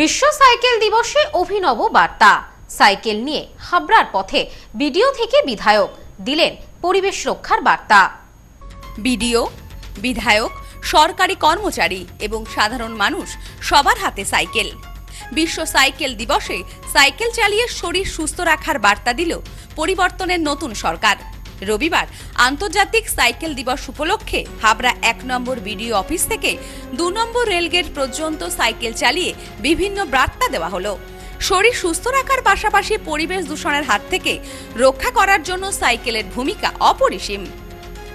বিশ্ব সাইকেল দিবসে অভিনব বার্তা। সাইকেল নিয়ে হাবড়ার পথে বিডিও থেকে বিধায়ক দিলেন পরিবেশ রক্ষার বার্তা। বিডিও, বিধায়ক, সরকারি কর্মচারী এবং সাধারণ মানুষ সবার হাতে সাইকেল। বিশ্ব সাইকেল দিবসে সাইকেল চালিয়ে শরীর সুস্থ রাখার বার্তা দিল পরিবর্তনের নতুন সরকার। রবিবার আন্তর্জাতিক সাইকেল দিবস উপলক্ষে হাবড়া 1 নম্বর বিডিও অফিস থেকে 2 নম্বর রেলগেট পর্যন্ত সাইকেল চালিয়ে বিভিন্ন বার্তা দেওয়া হলো। শরীর সুস্থ রাখার পাশাপাশি পরিবেশ দূষণের হাত থেকে রক্ষা করার জন্য সাইকেলের ভূমিকা অপরিসীম।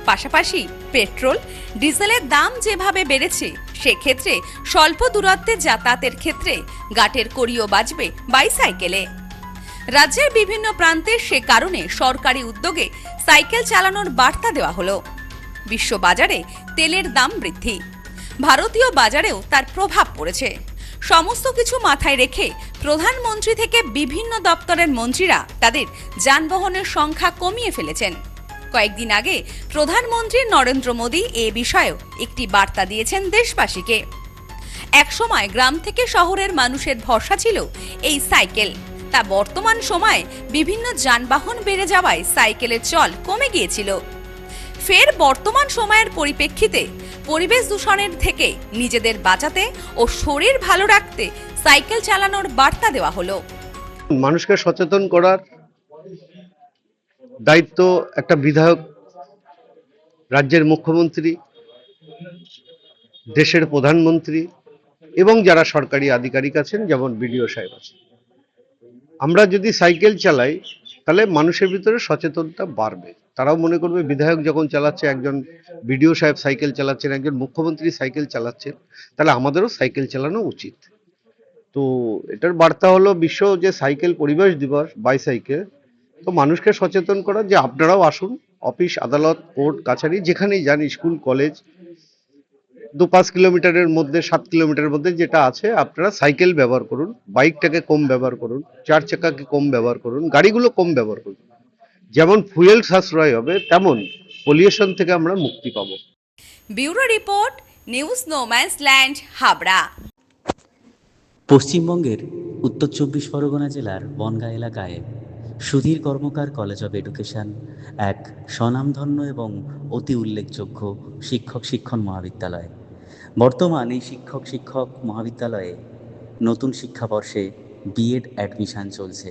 পাশাপাশি পেট্রোল, ডিজেলের দাম যেভাবে বেড়েছে, সেক্ষেত্রে স্বল্প দূরত্বে যাতায়াতের ক্ষেত্রে গাটের কড়িও বাজবে বাইসাইকেলে। রাজ্যের বিভিন্ন প্রান্তে সে কারণে সরকারি উদ্যোগে সাইকেল চালানোর বার্তা দেওয়া হলো। বিশ্ববাজারে তেলের দাম বৃদ্ধি, ভারতীয় বাজারেও তার প্রভাব পড়েছে। সমস্ত কিছু মাথায় রেখে প্রধানমন্ত্রী থেকে বিভিন্ন দপ্তরের মন্ত্রীরা তাদের যানবাহনের সংখ্যা কমিয়ে ফেলেছেন। কয়েকদিন আগে প্রধানমন্ত্রী নরেন্দ্র মোদী এ বিষয়েও একটি বার্তা দিয়েছেন দেশবাসীকে। একসময় গ্রাম থেকে শহরের মানুষের ভরসা ছিল এই সাইকেল, তা বর্তমান সময়ে বিভিন্ন যানবাহন বেড়ে যাওয়ায় সাইকেলের চল কমে গিয়েছিল। ফের বর্তমান সময়ের পরিপ্রেক্ষিতে পরিবেশ দূষণের থেকে নিজেদের বাঁচাতে ও শরীর ভালো রাখতে সাইকেল চালানোর বার্তা দেওয়া হলো। মানুষকে সচেতন করার দায়িত্ব একটা বিধায়ক, রাজ্যের মুখ্যমন্ত্রী, দেশের প্রধানমন্ত্রী এবং যারা সরকারি আধিকারিক আছেন, যেমন বিডিও সাহেব আছেন। আমরা যদি সাইকেল চালাই তাহলে মানুষের ভিতরে সচেতনতা বাড়বে। তারাও মনে করবে বিধায়ক যখন চালাচ্ছে, একজন বিডিও সাহেব সাইকেল চালাচ্ছেন, একজন মুখ্যমন্ত্রী সাইকেল চালাচ্ছেন, তাহলে আমাদেরও সাইকেল চালানো উচিত। তো এটার বার্তা হলো বিশ্ব যে সাইকেল পরিবেশ দিবস, বাইসাইকেল, তো মানুষকে সচেতন করা যে আপনারাও আসুন, অফিস, আদালত, কোর্ট, কাছারি যেখানেই যান, স্কুল, কলেজ, 2-5 কিলোমিটারের মধ্যে, 7 কিলোমিটারের মধ্যে যেটা আছে, আপনারা সাইকেল ব্যবহার করুন, বাইকটাকে কম ব্যবহার করুন, 4 চাকাকে কম ব্যবহার করুন, গাড়িগুলো কম ব্যবহার করুন। যেমন ফুয়েল সাশ্রয় হবে, তেমন পলিউশন থেকে আমরা মুক্তি পাবো। Bureau report, news no man's land, Habra. পশ্চিমবঙ্গের উত্তর 24 পরগনা জেলার বনগাঁ এলাকায় সুধীর কর্মকার কলেজ অব এডুকেশন এক স্বনামধন্য এবং অতি উল্লেখযোগ্য শিক্ষণ মহাবিদ্যালয়। বর্তমান এই শিক্ষক মহাবিদ্যালয়ে নতুন শিক্ষাবর্ষে বিএড অ্যাডমিশন চলছে।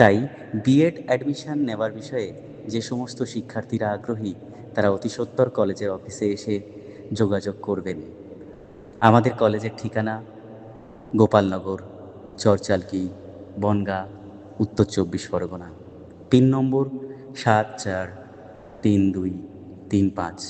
তাই বিএড অ্যাডমিশন নেওয়ার বিষয়ে যে সমস্ত শিক্ষার্থীরা আগ্রহী, তারা অতি সত্বর কলেজের অফিসে এসে যোগাযোগ করবেন। আমাদের কলেজের ঠিকানা গোপালনগর, চরচালকি, বনগাঁ, উত্তর 24 পরগনা। পিন নম্বর 743235।